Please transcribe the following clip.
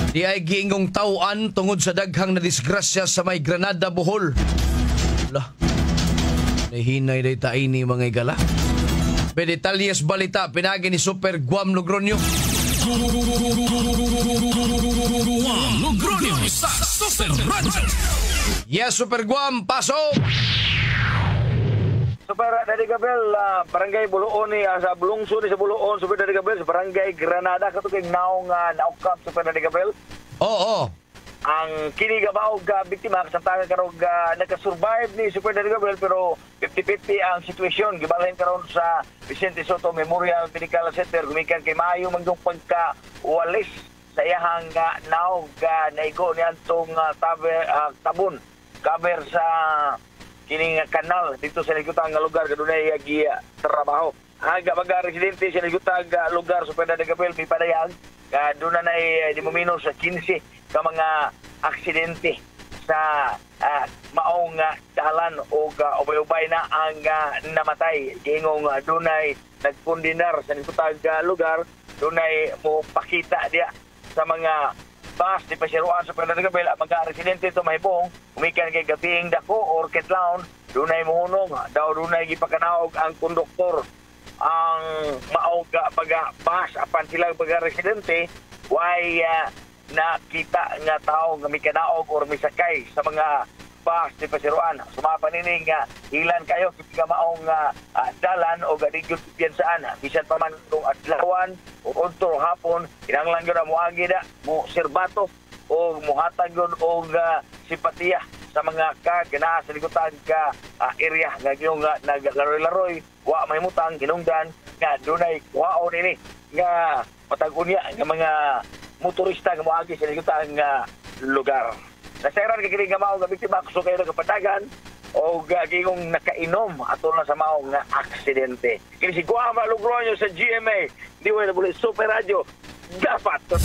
Di ay giingong tawan tungod sa daghang na disgrasya sa may Granada, Bohol. Lah, nahinay day taini mga igala. Pedetalyes balita, pinagi ni Super Guam Logronyo. Logronyo sa Super Radio. Yes, Super Guam, pasok! Super Daddy Gabriel, Barangay Buluon ni sa Bulungso ni sa Buluon, Super Daddy Gabriel, sa Barangay Granada katong naong naukap Super Daddy Gabriel. Oo. Ang kini gabaw biktima kasamtangan karong nagka-survive ni Super Daddy Gabriel pero 50-50 ang sitwasyon gibalhin karon sa Vicente Soto Memorial Medical Center gumikan kay maayo mangyong pagka-walis sa iyahang naog naigo ni antong tabon cover sa kining kanal dito sa ligutang lugar kadunay trabaho. Haga mga residente sa ligutang lugar Super Daddy Gabriel may padayag doon na di mumino sa 15 ka mga aksidente sa maong dalan o ubay-ubay na ang namatay. Gingong dunay nagpundinar sa ligutang lugar, dunay mo pakita dia sa mga bus di pasiruan sa Super Daddy Gabriel ang mga residente ito mahibong umikan kay gabing dako or ketlaon dunay muhunong daw dunay gipakanaog ang konduktor ang maog pag-bus apan silang mga residente way nakita nga tao nga may kanaog or may sakay sa mga bus di pasiruan sumapa nini nga ilan kayo kaya maong dalan o gadigod piyansaan bisan pa man itong adlawan o untor hapon kinanglan yun mo agi na mo sirbato o muhatag yun o simpatiya sa mga kaganaa sa ligutan ka area nga yung naglaroy-laroy wa mahimutang ginungdan nga dunay waon ini nga patag-unya nga mga motorista nga moagi sa ligutan nga lugar. Nasairan kay kini nga mao nga biktima so kayo nagapatagan o gagingong nakainom ato na sa mao nga aksidente. Kini si Guama Logronyo sa GMA. Di wala Super Radio. Dapat